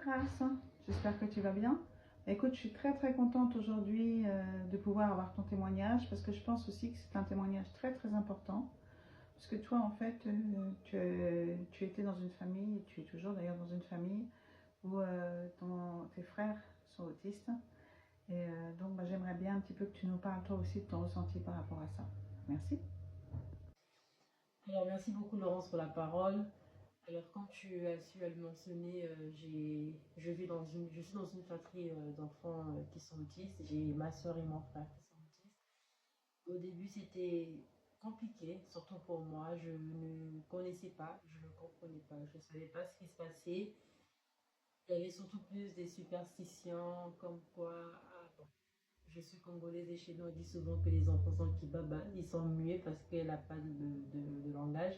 Grâce, j'espère que tu vas bien. Écoute, je suis très contente aujourd'hui de pouvoir avoir ton témoignage parce que je pense aussi que c'est un témoignage très important. Parce que toi, en fait, tu étais dans une famille, et tu es toujours d'ailleurs dans une famille où tes frères sont autistes. Et donc, bah, j'aimerais bien un petit peu que tu nous parles toi aussi de ton ressenti par rapport à ça. Merci. Alors, merci beaucoup Laurence pour la parole. Alors, comme tu as su le mentionner, je suis dans une fratrie d'enfants qui sont autistes. J'ai ma soeur et mon frère qui sont autistes. Au début, c'était compliqué, surtout pour moi. Je ne connaissais pas, je ne comprenais pas, je ne savais pas ce qui se passait. Il y avait surtout plus des superstitions comme quoi, bon, je suis congolaise et chez nous on dit souvent que les enfants sont kibaba, ils sont muets parce qu'elle n'a pas de langage.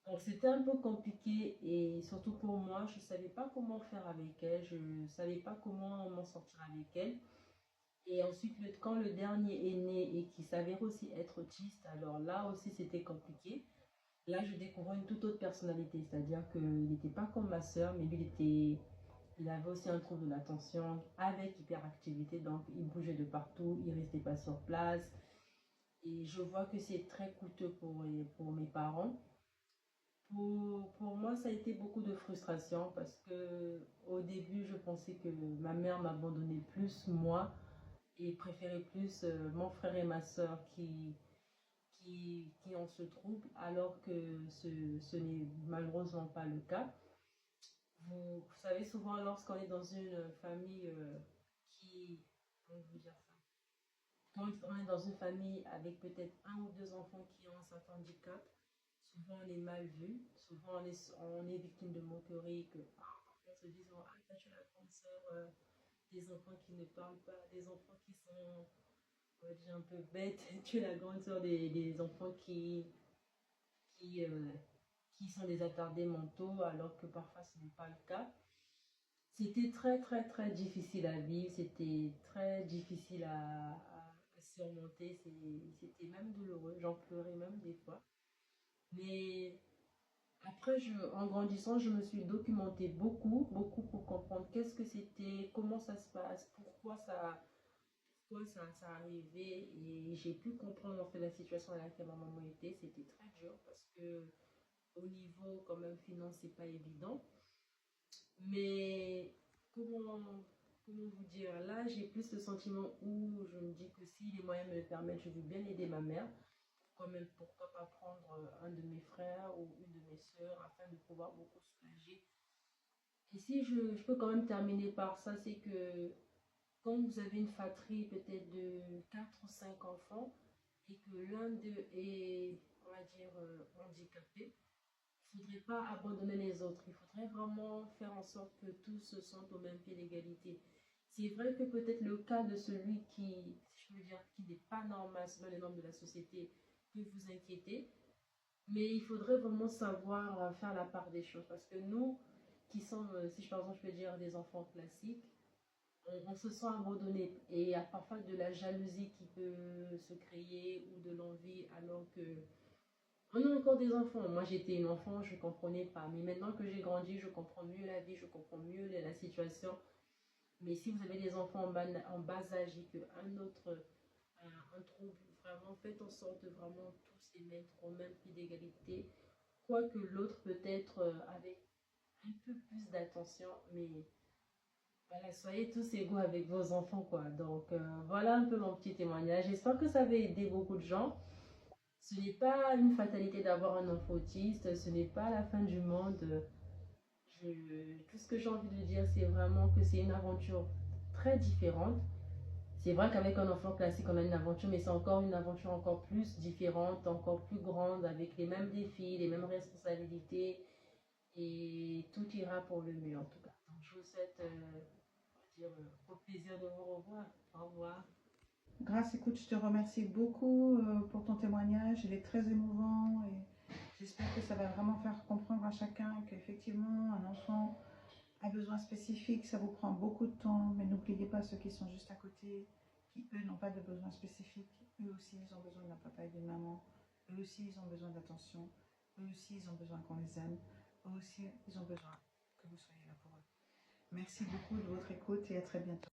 Donc c'était un peu compliqué et surtout pour moi, je ne savais pas comment faire avec elle, je ne savais pas comment m'en sortir avec elle. Et ensuite, quand le dernier est né et qui s'avère aussi être autiste, alors là aussi c'était compliqué. Là, je découvre une toute autre personnalité, c'est-à-dire qu'il n'était pas comme ma soeur, mais lui, il avait aussi un trouble de l'attention avec hyperactivité, donc il bougeait de partout, il ne restait pas sur place. Et je vois que c'est très coûteux pour mes parents. Pour moi, ça a été beaucoup de frustration parce que au début, je pensais que ma mère m'abandonnait plus moi et préférait plus mon frère et ma soeur qui ont ce trouble, alors que ce n'est malheureusement pas le cas. Vous savez, souvent, lorsqu'on est dans une famille comment vous dire ça? Quand on est dans une famille avec peut-être un ou deux enfants qui ont un certain handicap, souvent on est mal vu, souvent on est victime de moqueries, que on se dit, ah, toi, tu es la grande sœur des enfants qui ne parlent pas, des enfants qui sont, on va dire, un peu bêtes, tu es la grande sœur des enfants qui, euh, qui sont des attardés mentaux, alors que parfois ce n'est pas le cas. C'était très difficile à vivre, c'était très difficile à surmonter, c'était même douloureux, j'en pleurais même des fois. Mais après, en grandissant, je me suis documentée beaucoup pour comprendre qu'est-ce que c'était, comment ça se passe, pourquoi ça arrivait. Et j'ai pu comprendre en fait la situation dans laquelle ma maman était. C'était très dur parce que au niveau quand même financier, c'est pas évident. Mais comment vous dire, là j'ai plus le sentiment où je me dis que si les moyens me le permettent, je veux bien aider ma mère. Quand même, pourquoi pas prendre un de mes frères ou une de mes soeurs afin de pouvoir beaucoup soulager. Et si je peux quand même terminer par ça, c'est que quand vous avez une fratrie peut-être de 4 ou 5 enfants et que l'un d'eux est, on va dire, handicapé, il ne faudrait pas abandonner les autres. Il faudrait vraiment faire en sorte que tous se sentent au même pied d'égalité. C'est vrai que peut-être le cas de celui qui, si je veux dire, qui n'est pas normal selon les normes de la société peut vous inquiéter, mais il faudrait vraiment savoir faire la part des choses. Parce que nous, qui sommes, si par exemple je peux dire, des enfants classiques, on se sent abandonné. Et il y a parfois de la jalousie qui peut se créer ou de l'envie alors que on est encore des enfants. Moi, j'étais une enfant, je ne comprenais pas. Mais maintenant que j'ai grandi, je comprends mieux la vie, je comprends mieux la situation. Mais si vous avez des enfants en bas âge et qu'un autre a un trouble, vraiment faites en sorte de vraiment tous les mettre au même pied d'égalité. Quoique l'autre peut-être avec un peu plus d'attention, mais voilà, soyez tous égaux avec vos enfants, quoi. Donc, voilà un peu mon petit témoignage. J'espère que ça va aider beaucoup de gens. Ce n'est pas une fatalité d'avoir un enfant autiste, ce n'est pas la fin du monde. Tout ce que j'ai envie de dire, c'est vraiment que c'est une aventure très différente. C'est vrai qu'avec un enfant classique, on a une aventure, mais c'est encore une aventure encore plus différente, encore plus grande, avec les mêmes défis, les mêmes responsabilités, et tout ira pour le mieux en tout cas. Donc, je vous souhaite au plaisir de vous revoir. Au revoir. Grâce, écoute, je te remercie beaucoup pour ton témoignage. Il est très émouvant et j'espère que ça va vraiment faire comprendre à chacun qu'effectivement, un enfant a besoin spécifique, ça vous prend beaucoup de temps, mais n'oubliez pas ceux qui sont juste à côté, qui eux n'ont pas de besoin spécifique. Eux aussi, ils ont besoin d'un papa et d'une maman. Eux aussi, ils ont besoin d'attention. Eux aussi, ils ont besoin qu'on les aime. Eux aussi, ils ont besoin que vous soyez là pour eux. Merci beaucoup de votre écoute et à très bientôt.